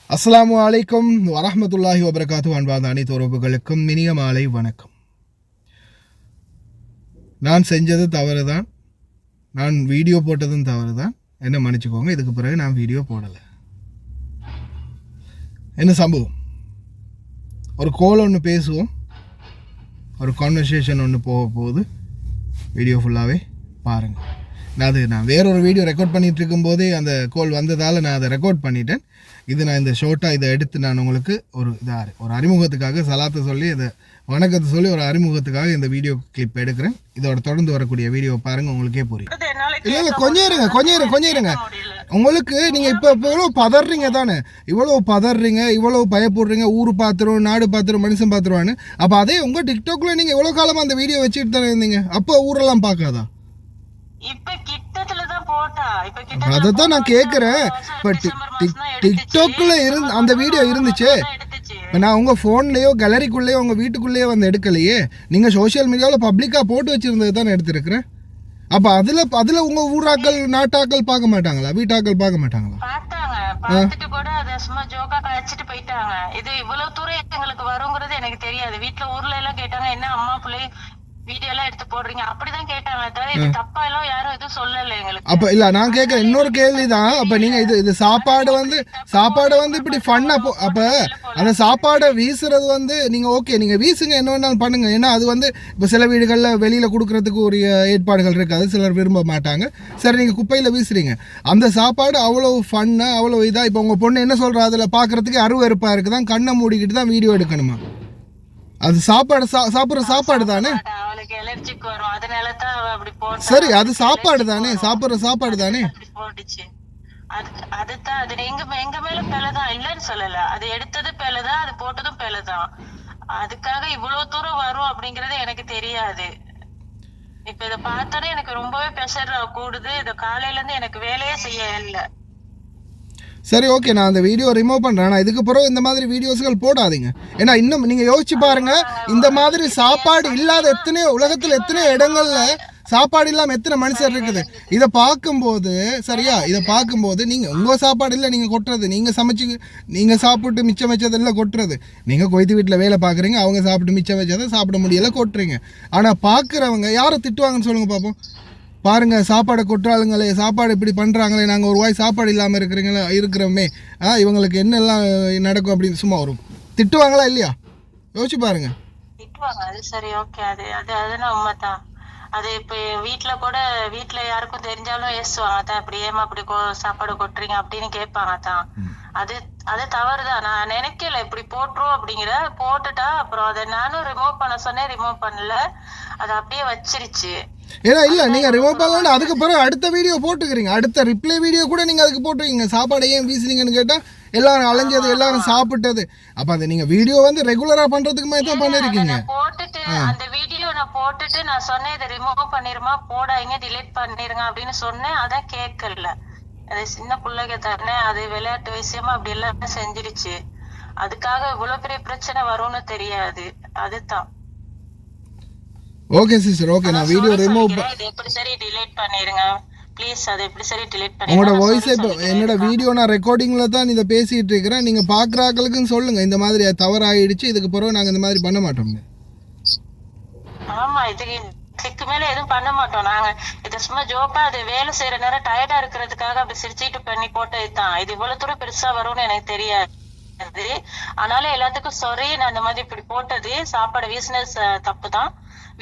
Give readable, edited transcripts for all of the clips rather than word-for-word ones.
அஸ்ஸலாமு அலைக்கும் வரஹ்மத்துல்லாஹி வபரகாத்துஹு. அன்பார்ந்த அனைத்து உறவுகளுக்கும் இனிய மாலை வணக்கம். நான் செஞ்சது தவறு தான், நான் வீடியோ போட்டதும் தவறு தான், என்ன மன்னிச்சுக்கோங்க. இதுக்கு பிறகு நான் வீடியோ போடலை. என்ன சம்பவம், ஒரு கோல் ஒன்று பேசுவோம், ஒரு கான்வர்சேஷன் ஒன்று போக போகுது. வீடியோ ஃபுல்லாகவே பாருங்கள். நான் வேறொரு வீடியோ ரெக்கார்ட் பண்ணிகிட்டு இருக்கும்போதே அந்த கோல் வந்ததால் நான் அதை ரெக்கார்ட் பண்ணிட்டேன். இது நான் இந்த ஷோர்ட்டாக இதை எடுத்து நான் உங்களுக்கு ஒரு அறிமுகத்துக்காக சலாத்தை சொல்லி இதை வணக்கத்தை சொல்லி ஒரு அறிமுகத்துக்காக இந்த வீடியோ கிளிப் எடுக்கிறேன். இதோட தொடர்ந்து வரக்கூடிய வீடியோ பாருங்கள், உங்களுக்கே புரியும். இல்லை கொஞ்சம் இருங்க. உங்களுக்கு நீங்கள் இப்போ இவ்வளோ பதறீங்க தானே, இவ்வளோ பதறீங்க, இவ்வளோ பயப்படுறீங்க, ஊர் பார்த்துரும், நாடு பார்த்துரும், மனுஷன் பார்த்துருவான்னு. அப்போ அதே உங்கள் டிக்டாக்ல நீங்கள் எவ்வளோ காலமாக அந்த வீடியோ வச்சுட்டு தானே இருந்தீங்க, அப்போ ஊரெல்லாம் பார்க்காதா? அதைத்தான் நான் கேட்குறேன். இப்போ டிக்டாக்ல அந்த வீடியோ இருந்துச்சு, இப்போ நான் உங்கள் ஃபோன்லேயோ கேலரிக்குள்ளேயோ உங்கள் வீட்டுக்குள்ளேயோ வந்து எடுக்கலையே, நீங்கள் சோஷியல் மீடியாவில் பப்ளிக்காக போட்டு வச்சுருந்தது தான் எடுத்துருக்கிறேன். அப்போ அதில் உங்கள் ஊராக்கள் நாட்டாக்கள் பார்க்க மாட்டாங்களா, வீட்டாக்கள் பார்க்க மாட்டாங்களா? பார்த்துட்டு கூட அதை சும்மா ஜோக்கா கழிச்சிட்டு போயிட்டாங்க. இது இவ்வளவு தூரம் எங்களுக்கு வருங்கிறது எனக்கு தெரியாது. வீட்டுல ஊர்ல எல்லாம் கேட்டாங்க, என்ன அம்மா பிள்ளை வீடியோ எல்லாம் எடுத்து போடுறீங்க அப்படிதான் கேட்டாங்க, தவிர இது தப்பா எல்லாம் யாரும் எதுவும் சொல்லல எங்களுக்கு. அப்ப இல்ல நான் கேட்கறேன் இன்னொரு கேள்விதான். அப்ப நீங்க இது சாப்பாடு வந்து இப்படி ஃபன்னா அப்ப அந்த சாப்பாடை வீசுறது வந்து நீங்க ஓகே, நீங்க வீசுங்க, என்ன வேணாலும் பண்ணுங்க. ஏன்னா அது வந்து இப்ப சில வீடுகள்ல வெளியில கொடுக்கறதுக்கு ஒரு ஏற்பாடுகள் இருக்காது, சிலர் விரும்ப மாட்டாங்க. சரி, நீங்க குப்பையில வீசுறீங்க, அந்த சாப்பாடு அவ்வளவு ஃபன்னா அவ்வளவு இதா. இப்ப உங்க பொண்ணு என்ன சொல்றா, அதுல பாக்குறதுக்கு அருவருப்பா இருக்குதான், கண்ணை மூடிக்கிட்டு தான் வீடியோ எடுக்கணுமா? அது சாப்பிடுற சாப்பாடு தானே. சரி, அது சாப்பாடு தானே, சாப்பிடுற சாப்பாடு தானே. அதுதான் அது எங்க மேல பேலதான் இல்லன்னு சொல்லல, அது எடுத்தது பேலதான், அது போட்டதும் பேலதான். அதுக்காக இவ்வளவு தூரம் வரும் அப்படிங்கறது எனக்கு தெரியாது. இப்ப இத பார்த்தோன்னே எனக்கு ரொம்பவே ப்ரெஷர் கூடுது. இத காலையில இருந்து எனக்கு வேலையே செய்ய இல்லை. சரி, ஓகே, நான் அந்த வீடியோ ரிமூவ் பண்ணுறேன். ஆனால் இதுக்கு பிறகு இந்த மாதிரி வீடியோஸ்கள் போடாதீங்க. ஏன்னா இன்னும் நீங்கள் யோசிச்சு பாருங்கள், இந்த மாதிரி சாப்பாடு இல்லாத உலகத்தில் எத்தனையோ இடங்களில் சாப்பாடு இல்லாமல் எத்தனை மனுஷர் இருக்குது. இதை பார்க்கும்போது சரியா, இதை பார்க்கும்போது நீங்கள் உங்கள் சாப்பாடு இல்லை நீங்கள் கொட்டுறது, நீங்கள் சமைச்சு நீங்கள் சாப்பிட்டு மிச்சம் வச்சதெல்லாம் கொட்டுறது. நீங்கள் கொய்த்து வீட்டில் வேலை பார்க்குறீங்க, அவங்க சாப்பிட்டு மிச்சம் வச்சதை சாப்பிட முடியலை கொட்டுறீங்க. ஆனால் பார்க்குறவங்க யாரை திட்டுவாங்கன்னு சொல்லுங்கள் பார்ப்போம். பாருங்கள், சாப்பாடை கொட்டுறாளுங்களே, சாப்பாடு இப்படி பண்ணுறாங்களே, நாங்கள் ஒரு வாய் சாப்பாடு இல்லாமல் இருக்கிறோமே, இவங்களுக்கு என்னெல்லாம் நடக்கும் அப்படின்னு சும்மா வரும் திட்டுவாங்களா இல்லையா? யோசிச்சு பாருங்க. திட்டுவாங்க, அது சரி, ஓகே, அதுதான் உண்மைதான். அது இப்போ வீட்டுல யாருக்கும் தெரிஞ்சாலும் ஏசுவாங்க தான், இப்படி ஏமா அப்படி சாப்பாடு கொட்டுறீங்க அப்படின்னு கேட்பாங்க தான். அது தவறுதான். நான் நினைக்கல இப்படி போட்டுரும் அப்படிங்கிற, போட்டுட்டா அப்புறம் அதை நானும் ரிமூவ் பண்ண சொன்னேன், ரிமூவ் பண்ணல, அதை அப்படியே வச்சிருச்சு. ஏன்னா இல்லை, நீங்கள் ரிமூவ் பண்ணலாம், அதுக்கு பிறகு அடுத்த வீடியோ போட்டுக்கிறீங்க, அடுத்த ரிப்ளை வீடியோ கூட நீங்கள் அதுக்கு போட்டுருக்கீங்க. சாப்பாடு ஏன் வீசுறீங்கன்னு கேட்டால் எல்லாரும் அலைஞ்சது, எல்லாரும் சாப்பிட்டது. அப்போ அதை நீங்கள் வீடியோ வந்து ரெகுலராக பண்ணுறதுக்கு மாதிரி தான் பண்ணியிருக்கீங்க. போட்டுட்டு அந்த வீடியோ நான் போட்டுட்டு நான் சொன்னேன், இதை ரிமூவ் பண்ணிருமா, போடாதீங்க, டிலீட் பண்ணிருங்க அப்படின்னு சொன்னேன். அதான் கேட்கல. அது சின்ன பிள்ளைங்க தானே, அது விளையாட்டு விஷயமா அப்படி எல்லாம் செஞ்சிருச்சு. அதுக்காக இவ்வளவு பெரிய பிரச்சனை வரும்னு தெரியாது. அதுதான். ஓகே சிஸ்டர், ஓகே, நான் வீடியோ ரிமூவ் எப்படி சரி டிலீட் பண்ணிருங்க ப்ளீஸ். அதை எப்படி சரி டிலீட் பண்ணிருங்க. உங்களோட வாய்ஸ் இப்போ என்னோட வீடியோ நான் ரெக்கார்டிங்ல தான் இதை பேசிட்டு இருக்கிறேன். நீங்க பாக்குறாக்களுக்கும் சொல்லுங்க, இந்த மாதிரி தவறாயிடுச்சு, இதுக்கு பிறகு நாங்க இந்த மாதிரி பண்ண மாட்டோம். ஆமா, இதுக்கு மேல எதுவும் பண்ண மாட்டோம் நாங்க. இது சும்மா ஜோக்கா, அது வேலை செய்யற நேரம் டயர்டா இருக்கிறதுக்காக அப்படி சிரிச்சிட்டு பண்ணி போட்டதுதான். இது இவ்வளவு தூரம் பெருசா வரும்னு எனக்கு தெரியாது. ஆனாலும் எல்லாத்துக்கும் சாரி, நான் இந்த மாதிரி இப்படி போட்டது, சாப்பாடு வீசினது தப்பு தான்.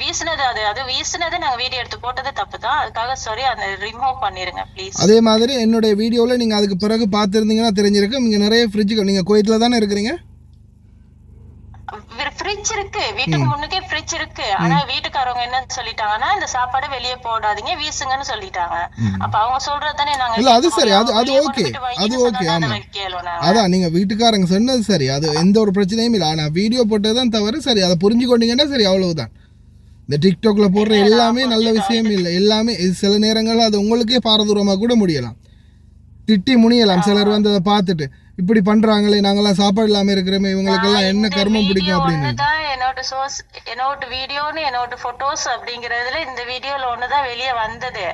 வீசினது நாங்க வீடியோ எடுத்து போட்டது தப்பு தான். அதுக்காக சாரி, அதை ரிமூவ் பண்ணிருங்க ப்ளீஸ். அதே மாதிரி என்னுடைய வீடியோல நீங்க அதுக்கு பிறகு பார்த்திருந்தீங்கன்னா தெரிஞ்சிருக்கு, நீங்க நிறைய ஃப்ரிட்ஜ், நீங்க குவைத்ல தானே இருக்கிறீங்க, ஃப்ரிட்ஜ் இருக்கு வீட்டுக்கு முன்னுக்கே, ஃப்ரிட்ஜ் இருக்கு. ஆனா வீட்டுக்காரவங்க என்ன சொல்லிட்டாங்கன்னா, இந்த சாப்பாடு வெளியே போடாதீங்க, வீசுங்கன்னு சொல்லிட்டாங்க. அப்ப அவங்க சொல்றதுதானே நாங்க. இல்ல அது சரி, அது ஓகே, அது ஓகே. ஆமா, அதான் நீங்க வீட்டுக்காரங்க சொன்னது சரி, அது எந்த ஒரு பிரச்சனையும் இல்லை. ஆனா வீடியோ போட்டதுதான் தவறு. சரி, அதை புரிஞ்சுக்கொண்டீங்கன்னா சரி, அவ்வளவுதான். இந்த டிக்டாக்ல போடுற எல்லாமே நல்ல விஷயம் இல்லை. எல்லாமே சில நேரங்களில் அது உங்களுக்கே பாரதூரமாக கூட முடியலாம், திட்டி முனியலாம் சிலர் வந்து அதை பார்த்துட்டு. இப்படி பண்றாங்களே, நாங்கெல்லாம் சாப்பாடு இல்லாம இருக்கிறோமே, இவங்களுக்கெல்லாம் என்ன கர்மம் பிடிக்கும் அப்படின்னு. என்னோட வீடியோன்னு என்னோட போட்டோஸ் அப்படிங்கறதுல இந்த வீடியோல ஒண்ணுதான் வெளியே வந்தது.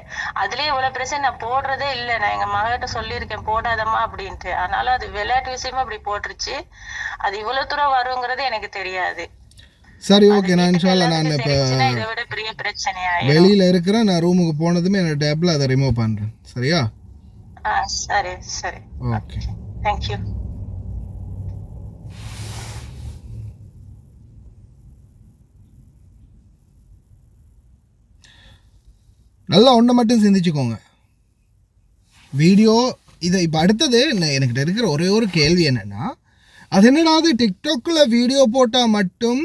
அதுலயே இவ்வளவு பிரச்சனை நான் போடுறதே இல்ல. நான் எங்க மகிட்ட சொல்லியிருக்கேன் போடாதம்மா அப்படின்ட்டு. அதனால அது விளையாட்டு விஷயமா அப்படி போட்டுருச்சு. அது இவ்வளவு தூரம் வருங்கிறது எனக்கு தெரியாது. சரி, ஓகே. நான் இன்ஷால்லா நான் இப்போ இதை விட பெரிய பிரச்சனையா வெளியில இருக்கிறேன். நான் ரூமுக்கு போனதுமே என்னோட டேப்ல அதை ரிமூவ் பண்றேன். சரியா? சரி சரி, ஓகே, தேங்க்யூ. நல்லா ஒன்றை மட்டும் சிந்திச்சுக்கோங்க. வீடியோ இதை இப்போ அடுத்தது எனக்கிட்ட இருக்கிற ஒரே ஒரு கேள்வி என்னென்னா, அது என்னடாது டிக்டாக்கில் வீடியோ போட்டால் மட்டும்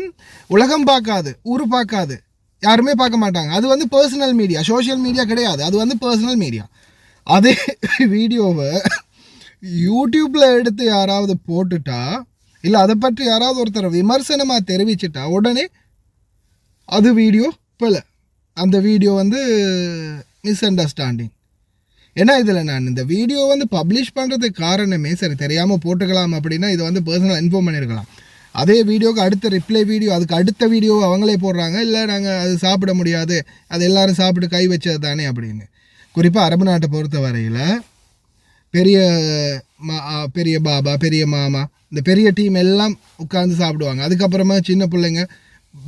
உலகம் பார்க்காது, ஊர் பார்க்காது, யாருமே பார்க்க மாட்டாங்க. அது வந்து பர்சனல் மீடியா, சோஷியல் மீடியா கிடையாது. அது வந்து பர்சனல் மீடியா. அதே வீடியோவை யூடியூப்பில் எடுத்து யாராவது போட்டுட்டா, இல்லை அதை பற்றி யாராவது ஒருத்தர் விமர்சனமாக தெரிவிச்சிட்டா உடனே அது வீடியோ பிழை, அந்த வீடியோ வந்து மிஸ் அண்டர்ஸ்டாண்டிங். ஏன்னா இதில் நான் இந்த வீடியோ வந்து பப்ளிஷ் பண்ணுறதுக்கு காரணமே, சரி தெரியாமல் போட்டுக்கலாம் அப்படின்னா இதை வந்து பர்சனலாக இன்ஃபார்ம் பண்ணியிருக்கலாம். அதே வீடியோவுக்கு அடுத்த ரிப்ளை வீடியோ, அதுக்கு அடுத்த வீடியோ அவங்களே போடுறாங்க, இல்லை நாங்கள் அது சாப்பிட முடியாது, அது எல்லோரும் சாப்பிட்டு கை வச்சது தானே அப்படின்னு. குறிப்பாக அரபு நாட்டை பொறுத்த வரையில் பெரிய பாபா, பெரிய மாமா, இந்த பெரிய டீம் எல்லாம் உட்காந்து சாப்பிடுவாங்க. அதுக்கப்புறமா சின்ன பிள்ளைங்க,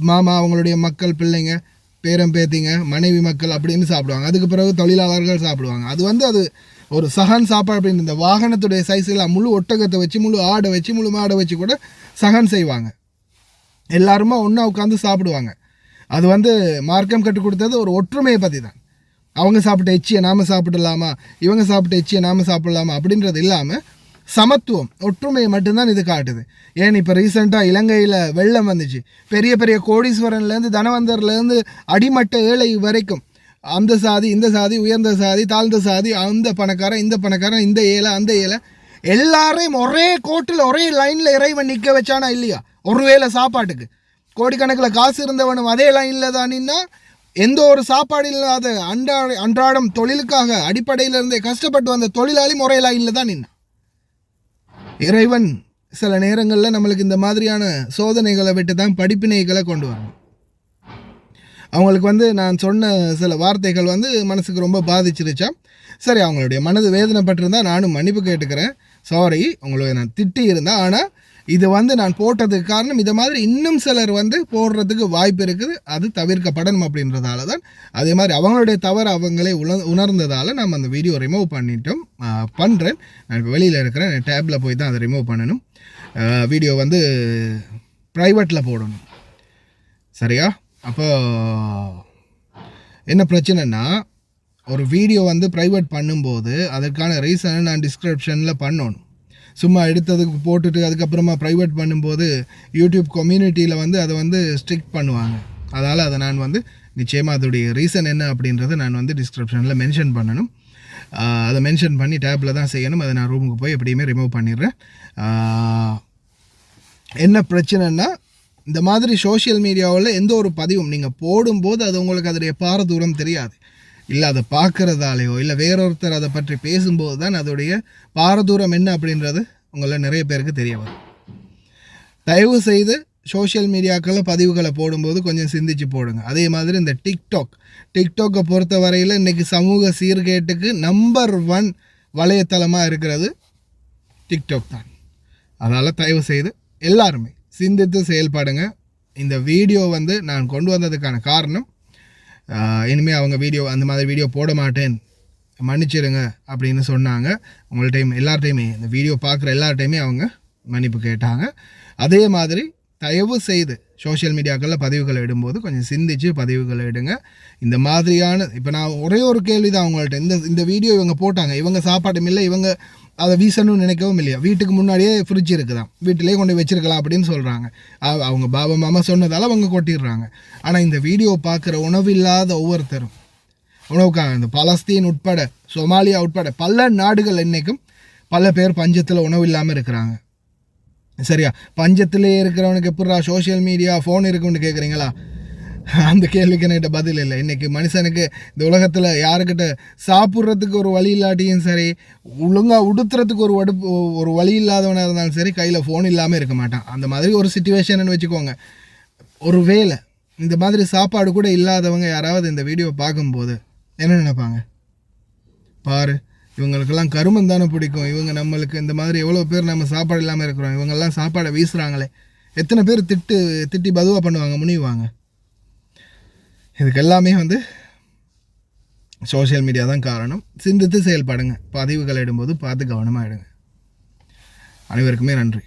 மாமா, அவங்களுடைய மக்கள், பிள்ளைங்க, பேரம் பேத்திங்க, மனைவி மக்கள் அப்படின்னு சாப்பிடுவாங்க. அதுக்கு பிறகு தொழிலாளர்கள் சாப்பிடுவாங்க. அது வந்து அது ஒரு சகன் சாப்பாடு அப்படின்னு. இந்த வாகனத்துடைய சைஸில் முழு ஒட்டகத்தை வச்சு, முழு ஆடை வச்சு, முழு மாடை வச்சு கூட சகன் செய்வாங்க. எல்லாருமா ஒன்றா உட்காந்து சாப்பிடுவாங்க. அது வந்து மார்க்கம் கற்றுக் கொடுத்தது ஒரு ஒற்றுமையை பற்றி தான். அவங்க சாப்பிட்ட எச்சியை நாம் சாப்பிடலாமா, இவங்க சாப்பிட்ட எச்சியை நாம் சாப்பிடலாமா அப்படின்றது இல்லாமல் சமத்துவம், ஒற்றுமையை மட்டும்தான் இது காட்டுது. ஏன் இப்போ ரீசெண்டாக இலங்கையில் வெள்ளம் வந்துச்சு. பெரிய பெரிய கோடீஸ்வரன்லேருந்து தனவந்தர்லேருந்து அடிமட்ட ஏழை வரைக்கும், அந்த சாதி இந்த சாதி, உயர்ந்த சாதி தாழ்ந்த சாதி, அந்த பணக்காரன் இந்த பணக்காரன், இந்த ஏழை அந்த ஏழை, எல்லாரையும் ஒரே கோட்டில் ஒரே லைனில் இறைவன் நிற்க வச்சானா இல்லையா? ஒருவேளை சாப்பாட்டுக்கு கோடிக்கணக்கில் காசு இருந்தவனும் அதே லைனில் தானின்னா, எந்த ஒரு சாப்பாடு இல்லாத அன்றாடம் தொழிலுக்காக அடிப்படையில் இருந்தே கஷ்டப்பட்டு வந்த தொழிலாளி ஒரே லைனில் தான் நின்னா. இறைவன் சில நேரங்களில் நம்மளுக்கு இந்த மாதிரியான சோதனைகளை விட்டு தான் படிப்பினைகளை கொண்டு வரணும். அவங்களுக்கு வந்து நான் சொன்ன சில வார்த்தைகள் வந்து மனசுக்கு ரொம்ப பாதிச்சிருச்சா, சரி அவங்களுடைய மனது வேதனைப்பட்டிருந்தால் நானும் மன்னிப்பு கேட்டுக்கிறேன். சாரி, உங்களை நான் திட்டி இருந்தேன். ஆனால் இது வந்து நான் போட்டதுக்கு காரணம், இதை மாதிரி இன்னும் சிலர் வந்து போடுறதுக்கு வாய்ப்பு இருக்குது, அது தவிர்க்கப்படணும் அப்படின்றதால தான். அதே மாதிரி அவங்களுடைய தவறு அவங்களே உணர்ந்ததால் நம்ம அந்த வீடியோ ரிமூவ் பண்ணுறேன். நான் இப்போ வெளியில் இருக்கிறேன், என் டேப்பில் போய் தான் அதை ரிமூவ் பண்ணணும். வீடியோ வந்து ப்ரைவேட்டில் போடணும். சரியா? அப்போ என்ன பிரச்சனைனா, ஒரு வீடியோ வந்து ப்ரைவேட் பண்ணும்போது அதற்கான ரீசனை நான் டிஸ்கிரிப்ஷனில் பண்ணணும். சும்மா எடுத்ததுக்கு போட்டுட்டு அதுக்கப்புறமா ப்ரைவேட் பண்ணும்போது யூடியூப் கம்யூனிட்டியில் வந்து அதை வந்து ஸ்ட்ரிக்ட் பண்ணுவாங்க. அதனால் அதை நான் வந்து நிச்சயமாக அதோடைய ரீசன் என்ன அப்படின்றத நான் வந்து டிஸ்கிரிப்ஷனில் மென்ஷன் பண்ணணும். அதை மென்ஷன் பண்ணி டேப்பில் தான் செய்யணும். அதை நான் ரூமுக்கு போய் எப்படியுமே ரிமூவ் பண்ணிடுறேன். என்ன பிரச்சனைன்னா, இந்த மாதிரி சோஷியல் மீடியாவில் எந்த ஒரு பதிவும் நீங்கள் போடும்போது அது உங்களுக்கு அதோடைய பாரதூரம் தெரியாது. இல்லை அதை பார்க்குறதாலேயோ இல்லை வேறொருத்தர் அதை பற்றி பேசும்போது தான் அதோடைய பாரதூரம் என்ன அப்படின்றது உங்களில் நிறைய பேருக்கு தெரிய வரும். தயவு செய்து சோஷியல் மீடியாக்களில் பதிவுகளை போடும்போது கொஞ்சம் சிந்திச்சு போடுங்க. அதே மாதிரி இந்த டிக்டாக்கை பொறுத்த வரையில் இன்றைக்கி சமூக சீர்கேட்டுக்கு நம்பர் 1 வலைத்தளமாக இருக்கிறது டிக்டாக் தான். அதனால் தயவு செய்து எல்லாருமே சிந்தித்து செயல்படுங்க. இந்த வீடியோ வந்து நான் கொண்டு வந்ததுக்கான காரணம், இனிமேல் அவங்க வீடியோ அந்த மாதிரி வீடியோ போட மாட்டேன், மன்னிச்சிடுங்க அப்படின்னு சொன்னாங்க. உங்கள்கிட்டையும் எல்லார்ட்டையுமே இந்த வீடியோ பார்க்குற எல்லார்ட்டையுமே அவங்க மன்னிப்பு கேட்டாங்க. அதே மாதிரி தயவு செய்து சோஷியல் மீடியாக்களில் பதிவுகளை இடும்போது கொஞ்சம் சிந்திச்சு பதிவுகளை இடுங்க. இந்த மாதிரியான இப்போ நான் ஒரே ஒரு கேள்வி தான் அவங்கள்ட்ட, இந்த வீடியோ இவங்க போட்டாங்க, இவங்க சாப்பாடும் இல்லை, இவங்க அதை வீசணும்னு நினைக்கவும் இல்லையா, வீட்டுக்கு முன்னாடியே ஃப்ரிட்ஜ் இருக்குதான், வீட்டிலே கொண்டு வச்சிருக்கலாம் அப்படின்னு சொல்கிறாங்க. அவங்க பாபா மாமா சொன்னதால் அவங்க கொட்டிடுறாங்க. ஆனால் இந்த வீடியோ பார்க்குற உணவில்லாத ஒவ்வொருத்தரும், உணவுக்காக இந்த பலஸ்தீன் உட்பட சொமாலியா உட்பட பல நாடுகள் இன்றைக்கும் பல பேர் பஞ்சத்தில் உணவு இல்லாமல் இருக்கிறாங்க. சரியா? பஞ்சத்திலே இருக்கிறவனுக்கு எப்படா சோஷியல் மீடியா ஃபோன் இருக்குன்னு கேட்குறீங்களா? அந்த கேள்விக்கு என்கிட்ட பதில் இல்லை. இன்றைக்கி மனுஷனுக்கு இந்த உலகத்தில் யாருக்கிட்ட சாப்பிட்றதுக்கு ஒரு வழி இல்லாட்டியும் சரி, ஒழுங்காக உடுத்துறதுக்கு ஒரு வழி இல்லாதவனாக இருந்தாலும் சரி, கையில் ஃபோன் இல்லாமல் இருக்க மாட்டான். அந்த மாதிரி ஒரு சிச்சுவேஷன்னு வச்சுக்கோங்க. ஒரு வேளை இந்த மாதிரி சாப்பாடு கூட இல்லாதவங்க யாராவது இந்த வீடியோவை பார்க்கும்போது என்ன நினைப்பாங்க? பாரு, இவங்களுக்கெல்லாம் கருமம் தானே பிடிக்கும், இவங்க நம்மளுக்கு இந்த மாதிரி எவ்வளோ பேர் நம்ம சாப்பாடு இல்லாமல் இருக்கிறோம், இவங்கெல்லாம் சாப்பாடை வீசுகிறாங்களே, எத்தனை பேர் திட்டி பதுவாக பண்ணுவாங்க, முனிவாங்க. இதுக்கு எல்லாமே சோஷியல் மீடியா தான் காரணம். சிந்தித்து செயல்படுங்க. பதிவுகள் இடும்போது பார்த்து கவனமாக எடுங்க. அனைவருக்குமே நன்றி.